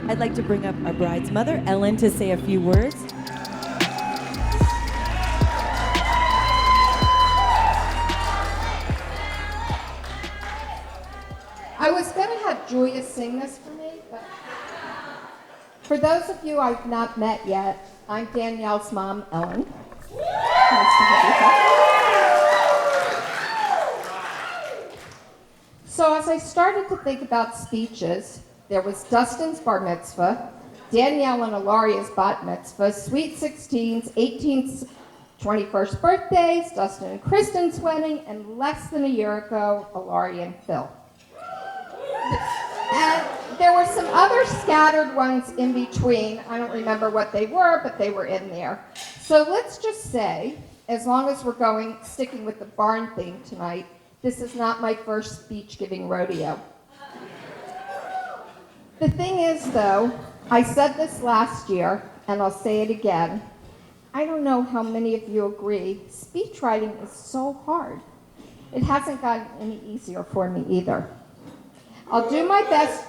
I'd like to bring up our bride's mother, Ellen, to say a few words. I was going to have Julia sing this for me, but for those of you I've not met yet, I'm Danielle's mom, Ellen. Nice to meet you. So as I started to think about speeches, there was Dustin's bar mitzvah, Danielle and Ilaria's bat mitzvah, sweet 16s, 18th, 21st birthdays, Dustin and Kristen's wedding, and less than a year ago, Ilaria and Phil. And there were some other scattered ones in between. I don't remember what they were, but they were in there. So let's just say, as long as we're sticking with the barn theme tonight, this is not my first speech-giving rodeo. The thing is, though, I said this last year, and I'll say it again. I don't know how many of you agree, speech writing is so hard. It hasn't gotten any easier for me either. I'll do my best.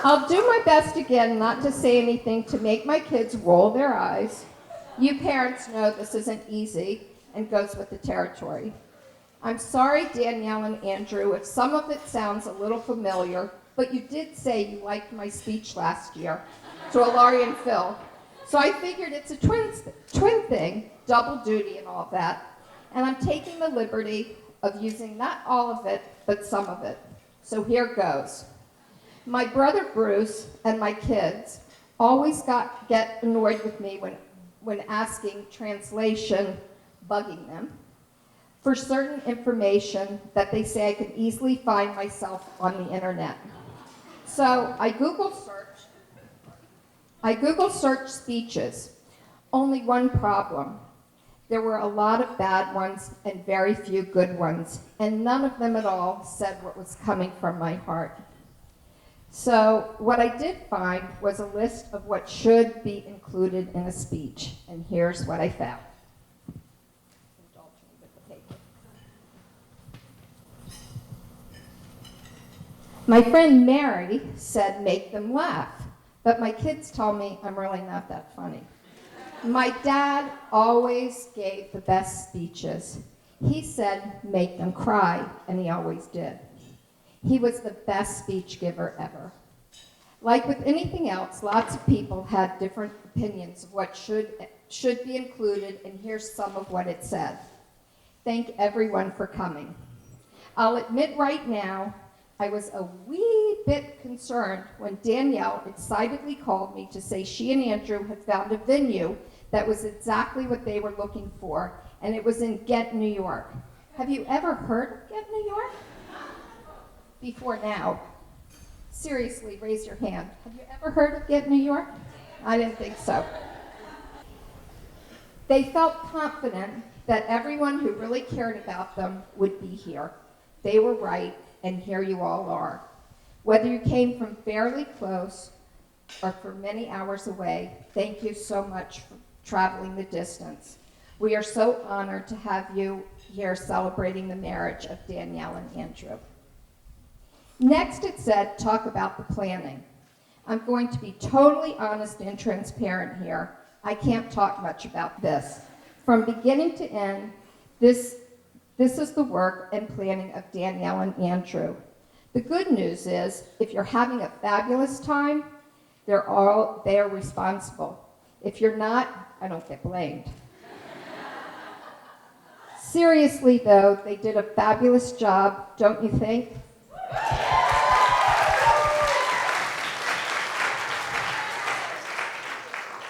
I'll do my best again not to say anything to make my kids roll their eyes. You parents know this isn't easy and goes with the territory. I'm sorry, Danielle and Andrew, if some of it sounds a little familiar, but you did say you liked my speech last year to Ilaria and Phil. So I figured it's a twin thing, double duty and all that. And I'm taking the liberty of using not all of it, but some of it. So here goes. My brother Bruce and my kids always get annoyed with me when asking translation, bugging them, for certain information that they say I could easily find myself on the internet. So I Google search speeches. Only one problem. There were a lot of bad ones and very few good ones, and none of them at all said what was coming from my heart. So what I did find was a list of what should be included in a speech, and here's what I found. Indulge me with the paper. My friend Mary said, make them laugh, but my kids tell me I'm really not that funny. My dad always gave the best speeches. He said, make them cry, and he always did. He was the best speech giver ever. Like with anything else, lots of people had different opinions of what should be included, and here's some of what it said. Thank everyone for coming. I'll admit right now, I was a wee bit concerned when Danielle excitedly called me to say she and Andrew had found a venue that was exactly what they were looking for, and it was in Ghent, New York. Have you ever heard of Ghent, New York? Before now. Seriously, raise your hand. Have you ever heard of Ghent, New York? I didn't think so. They felt confident that everyone who really cared about them would be here. They were right, and here you all are. Whether you came from fairly close or from many hours away, thank you so much for traveling the distance. We are so honored to have you here celebrating the marriage of Danielle and Andrew. Next, it said, talk about the planning. I'm going to be totally honest and transparent here. I can't talk much about this. From beginning to end, this is the work and planning of Danielle and Andrew. The good news is, if you're having a fabulous time, they are responsible. If you're not, I don't get blamed. Seriously, though, they did a fabulous job, don't you think?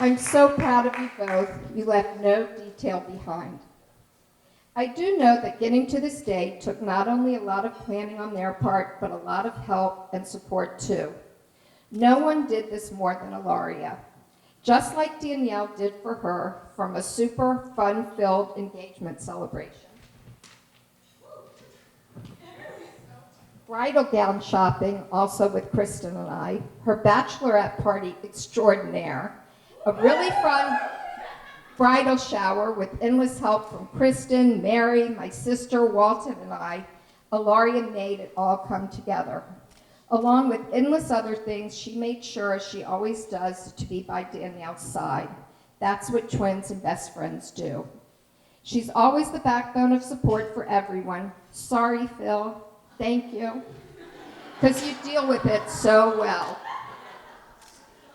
I'm so proud of you both. You left no detail behind. I do know that getting to this day took not only a lot of planning on their part, but a lot of help and support too. No one did this more than Ilaria. Just like Danielle did for her, from a super fun-filled engagement celebration. Bridal gown shopping, also with Kristen and I, her bachelorette party extraordinaire, a really fun bridal shower with endless help from Kristen, Mary, my sister, Walton, and I, Ilaria made it all come together. Along with endless other things, she made sure, as she always does, to be by Danielle's side. That's what twins and best friends do. She's always the backbone of support for everyone. Sorry, Phil. Thank you. Because you deal with it so well.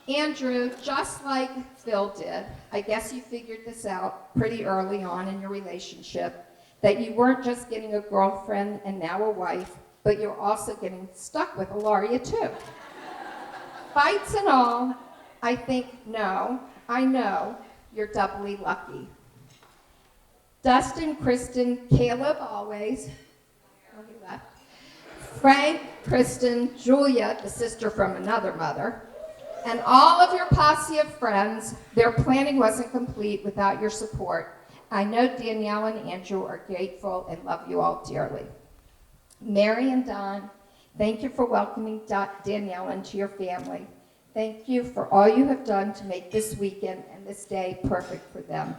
Andrew, just like Phil did, I guess you figured this out pretty early on in your relationship, that you weren't just getting a girlfriend and now a wife, but you're also getting stuck with Ilaria too. Fights and all, I think, no, I know you're doubly lucky. Dustin, Kristen, Caleb always, oh, he left. Frank, Kristen, Julia, the sister from another mother, and all of your posse of friends, their planning wasn't complete without your support. I know Danielle and Andrew are grateful and love you all dearly. Mary and Don, thank you for welcoming Danielle into your family. Thank you for all you have done to make this weekend and this day perfect for them.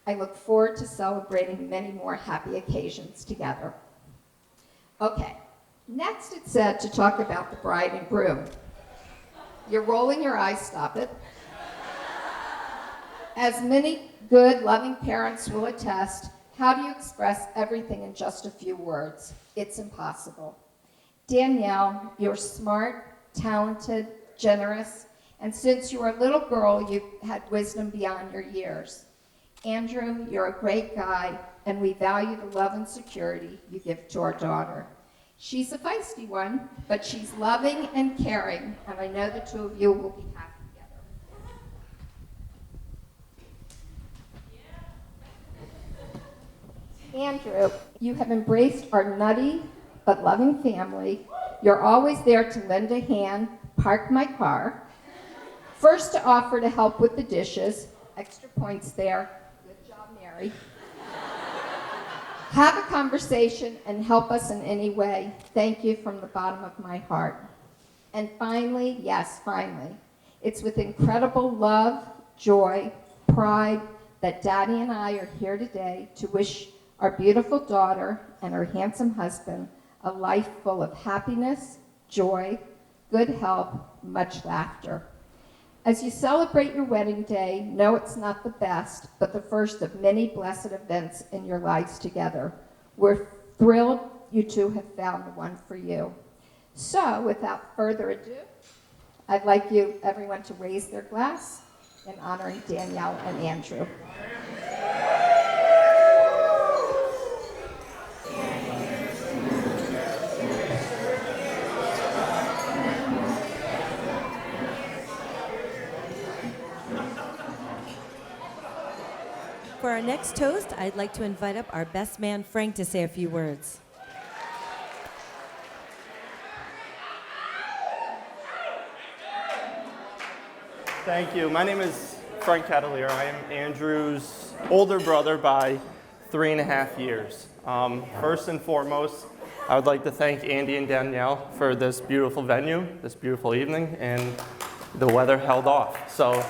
I look forward to celebrating many more happy occasions together. Okay, next it said to talk about the bride and groom. You're rolling your eyes, stop it. As many good, loving parents will attest, how do you express everything in just a few words? It's impossible. Danielle, you're smart, talented, generous, and since you were a little girl, you had wisdom beyond your years. Andrew, you're a great guy, and we value the love and security you give to our daughter. She's a feisty one, but she's loving and caring, and I know the two of you will be happy together. Andrew, you have embraced our nutty but loving family. You're always there to lend a hand, park my car, first to offer to help with the dishes, extra points there, good job, Mary. Have a conversation and help us in any way. Thank you from the bottom of my heart. And finally, yes, finally, it's with incredible love, joy, pride that Daddy and I are here today to wish our beautiful daughter and her handsome husband a life full of happiness, joy, good health, much laughter. As you celebrate your wedding day, know it's not the best, but the first of many blessed events in your lives together. We're thrilled you two have found the one for you. So, without further ado, I'd like everyone to raise their glass in honoring Danielle and Andrew. For our next toast, I'd like to invite up our best man, Frank, to say a few words. Thank you. My name is Frank Catalier. I am Andrew's older brother by 3.5 years. First and foremost, I would like to thank Andy and Danielle for this beautiful venue, this beautiful evening, and the weather held off. So,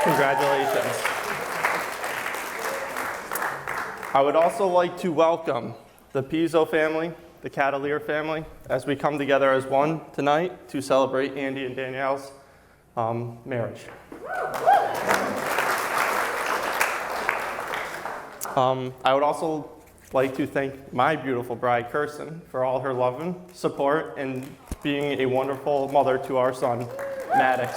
congratulations. I would also like to welcome the Pizzo family, the Catalier family, as we come together as one tonight to celebrate Andy and Danielle's marriage. I would also like to thank my beautiful bride, Kirsten, for all her love and support and being a wonderful mother to our son, Maddox.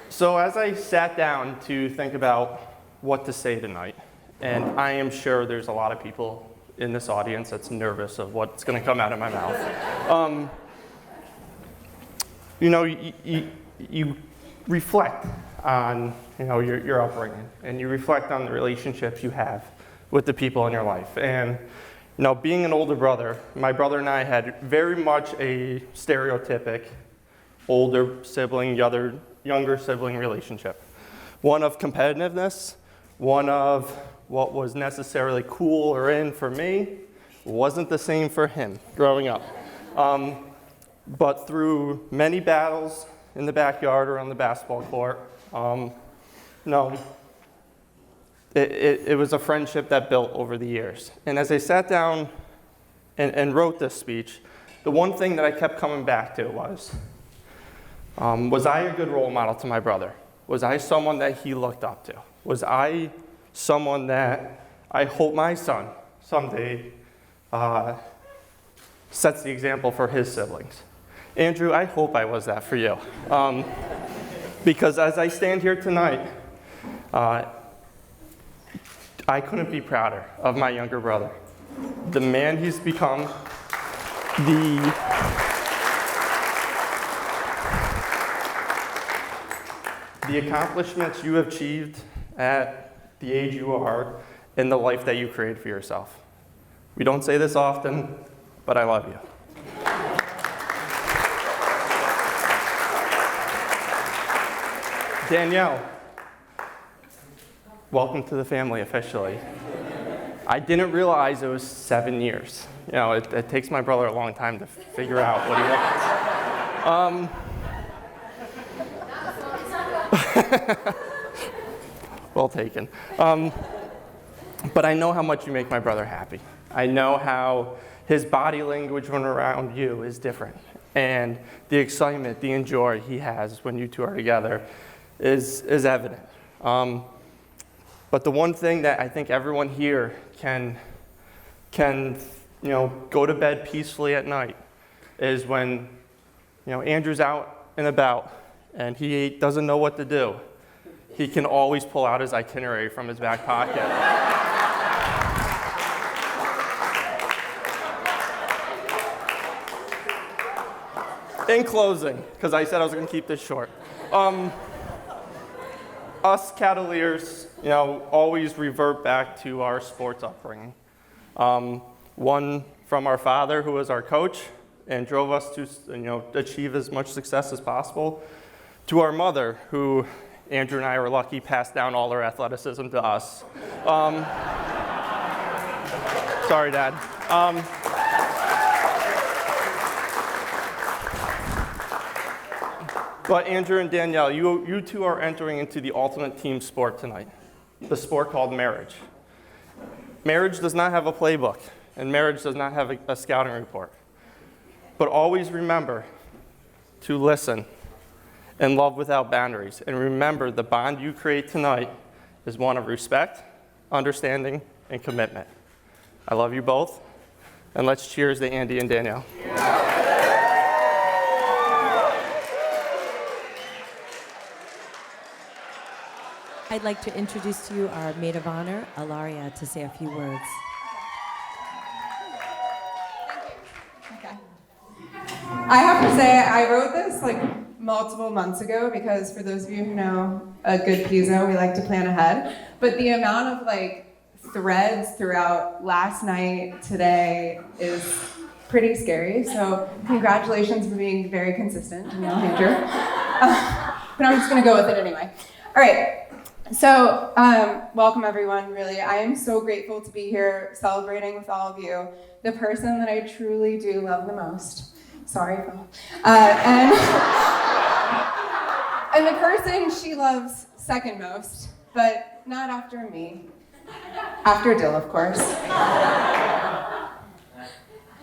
So as I sat down to think about what to say tonight, and I am sure there's a lot of people in this audience that's nervous of what's going to come out of my mouth. You reflect on your upbringing, and you reflect on the relationships you have with the people in your life. And being an older brother, my brother and I had very much a stereotypic older sibling, younger sibling relationship. One of competitiveness, one of what was necessarily cool or in for me wasn't the same for him growing up. But through many battles, in the backyard or on the basketball court. No, it was a friendship that built over the years. And as I sat down and wrote this speech, the one thing that I kept coming back to was I a good role model to my brother? Was I someone that he looked up to? Was I someone that I hope my son someday sets the example for his siblings? Andrew, I hope I was that for you. Because as I stand here tonight, I couldn't be prouder of my younger brother. The man he's become, the accomplishments you have achieved at the age you are, and the life that you created for yourself. We don't say this often, but I love you. Danielle, welcome to the family officially. I didn't realize it was 7 years. You know, it takes my brother a long time to figure out what he wants. Well taken. But I know how much you make my brother happy. I know how his body language when around you is different. And the excitement, the joy he has when you two are together is evident. But the one thing that I think everyone here can go to bed peacefully at night is when Andrew's out and about and he doesn't know what to do. He can always pull out his itinerary from his back pocket. In closing, because I said I was going to keep this short. Us Cavaliers, always revert back to our sports upbringing. One from our father, who was our coach and drove us to, achieve as much success as possible, to our mother, who Andrew and I were lucky passed down all her athleticism to us. Sorry, Dad. But Andrew and Danielle, you two are entering into the ultimate team sport tonight, the sport called marriage. Marriage does not have a playbook, and marriage does not have a scouting report. But always remember to listen and love without boundaries. And remember, the bond you create tonight is one of respect, understanding, and commitment. I love you both, and let's cheers to Andy and Danielle. I'd like to introduce to you our maid of honor, Ilaria, to say a few words. Okay. I have to say, I wrote this multiple months ago because for those of you who know a good pizzo, we like to plan ahead. But the amount of threads throughout last night, today is pretty scary. So congratulations for being very consistent, Danielle, Andrew. But I'm just gonna go with it anyway. All right. So, welcome everyone, really. I am so grateful to be here celebrating with all of you, the person that I truly do love the most. Sorry, Phil. And the person she loves second most, but not after me. After Dill, of course.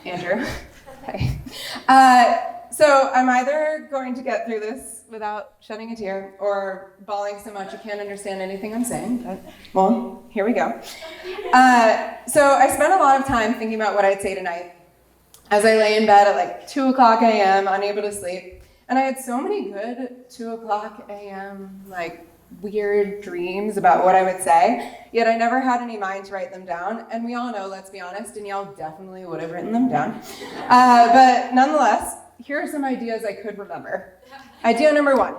Andrew. Hey. So I'm either going to get through this without shedding a tear or bawling so much you can't understand anything I'm saying, but, well, here we go. So I spent a lot of time thinking about what I'd say tonight as I lay in bed at 2 o'clock a.m., unable to sleep. And I had so many good 2 o'clock a.m., weird dreams about what I would say, yet I never had any mind to write them down. And we all know, let's be honest, Danielle definitely would have written them down. But nonetheless, here are some ideas I could remember. Idea number 1.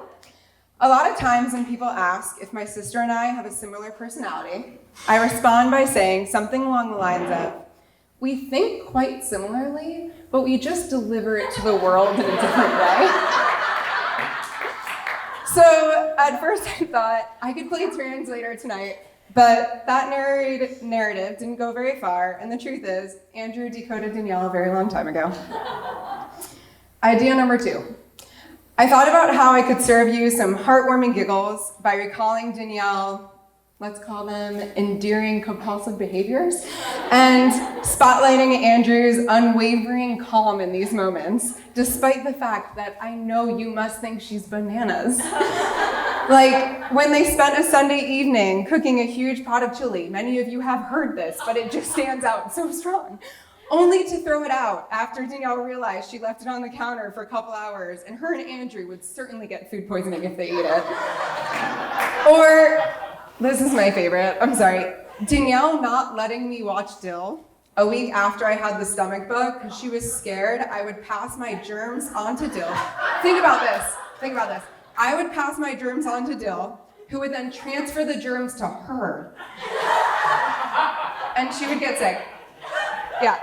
A lot of times when people ask if my sister and I have a similar personality, I respond by saying something along the lines of, we think quite similarly, but we just deliver it to the world in a different way. So at first I thought I could play translator tonight, but that narrative didn't go very far, and the truth is, Andrew decoded Danielle a very long time ago. Idea number 2. I thought about how I could serve you some heartwarming giggles by recalling Danielle, let's call them endearing compulsive behaviors, and spotlighting Andrew's unwavering calm in these moments, despite the fact that I know you must think she's bananas. Like when they spent a Sunday evening cooking a huge pot of chili. Many of you have heard this, but it just stands out so strong. Only to throw it out after Danielle realized she left it on the counter for a couple hours, and her and Andrew would certainly get food poisoning if they ate it. Or, this is my favorite, I'm sorry, Danielle not letting me watch Dill a week after I had the stomach bug because she was scared I would pass my germs on to Dill. Think about this. I would pass my germs on to Dill, who would then transfer the germs to her. And she would get sick. Yeah.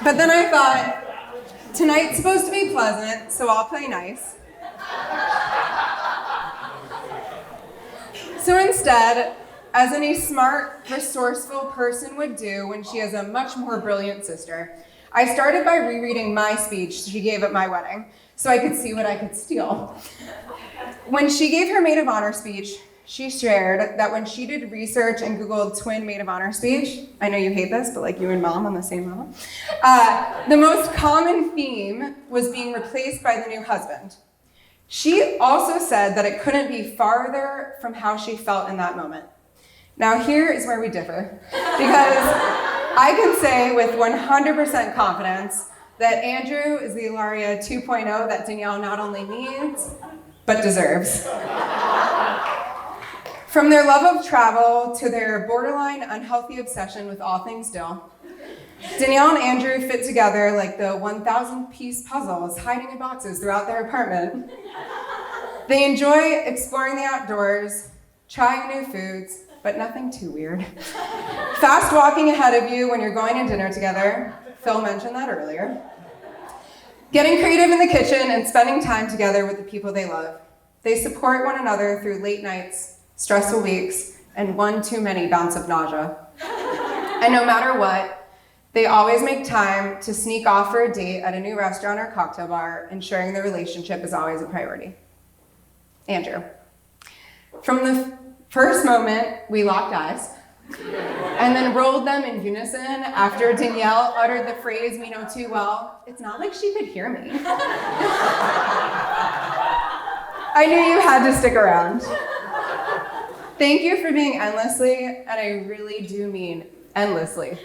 But then I thought, tonight's supposed to be pleasant, so I'll play nice. So instead, as any smart, resourceful person would do when she has a much more brilliant sister, I started by rereading my speech she gave at my wedding, so I could see what I could steal. When she gave her maid of honor speech, she shared that when she did research and Googled twin maid of honor speech, I know you hate this, but like you and mom on the same level, the most common theme was being replaced by the new husband. She also said that it couldn't be farther from how she felt in that moment. Now here is where we differ, because I can say with 100% confidence that Andrew is the Ilaria 2.0 that Danielle not only needs, but deserves. From their love of travel to their borderline unhealthy obsession with all things Dill, Danielle and Andrew fit together like the 1,000-piece puzzles hiding in boxes throughout their apartment. They enjoy exploring the outdoors, trying new foods, but nothing too weird. Fast walking ahead of you when you're going to dinner together. Phil mentioned that earlier. Getting creative in the kitchen and spending time together with the people they love. They support one another through late nights, stressful weeks, and one too many bouts of nausea. And no matter what, they always make time to sneak off for a date at a new restaurant or cocktail bar, ensuring their relationship is always a priority. Andrew. From the first moment, we locked eyes, and then rolled them in unison after Danielle uttered the phrase we know too well, "It's not like she could hear me." I knew you had to stick around. Thank you for being endlessly, and I really do mean endlessly,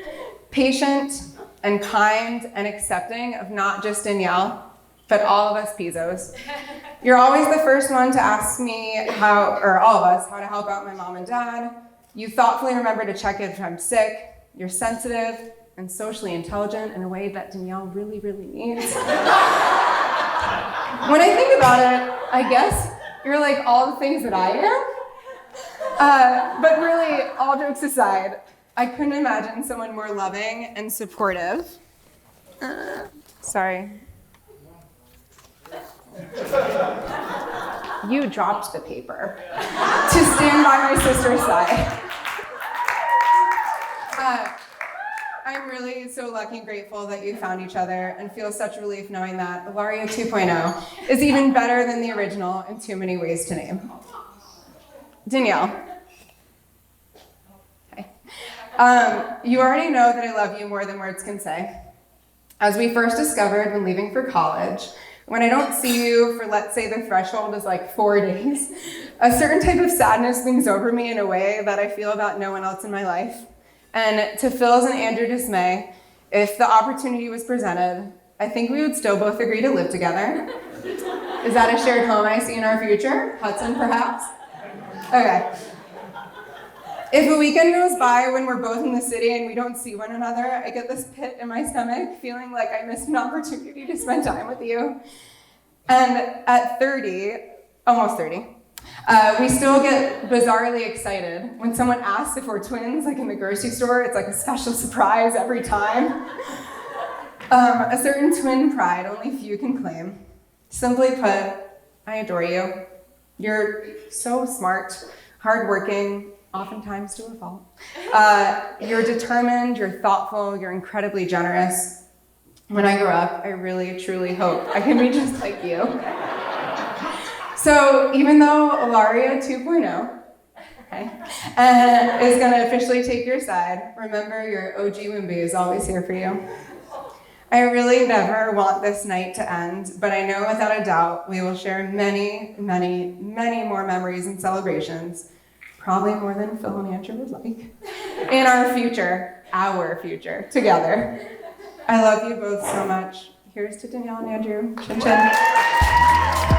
patient and kind and accepting of not just Danielle, but all of us Pizzos. You're always the first one to ask me how to help out my mom and dad. You thoughtfully remember to check if I'm sick. You're sensitive and socially intelligent in a way that Danielle really, really needs. When I think about it, I guess you're like all the things that I am. But really, all jokes aside, I couldn't imagine someone more loving and supportive. Sorry. You dropped the paper. To stand by my sister's side. I'm really so lucky and grateful that you found each other and feel such relief knowing that Ilaria 2.0 is even better than the original in too many ways to name. Danielle. Hi. You already know that I love you more than words can say. As we first discovered when leaving for college, when I don't see you for, let's say, the threshold is like 4 days, a certain type of sadness swings over me in a way that I feel about no one else in my life. And to Phil's and Andrew's dismay, if the opportunity was presented, I think we would still both agree to live together. Is that a shared home I see in our future? Hudson, perhaps? Okay. If a weekend goes by when we're both in the city and we don't see one another, I get this pit in my stomach, feeling like I missed an opportunity to spend time with you. And at 30, almost 30, we still get bizarrely excited when someone asks if we're twins, like in the grocery store. It's like a special surprise every time. A certain twin pride only few can claim. Simply put, I adore you. You're so smart, hardworking, oftentimes to a fault. You're determined, you're thoughtful, you're incredibly generous. when I grow up, I really, truly hope I can be just like you. So even though Ilaria 2.0, is going to officially take your side, remember your OG Wimby is always here for you. I really never want this night to end, but I know without a doubt we will share many, many, many more memories and celebrations, probably more than Phil and Andrew would like, in our future together. I love you both so much. Here's to Danielle and Andrew. Chin chin.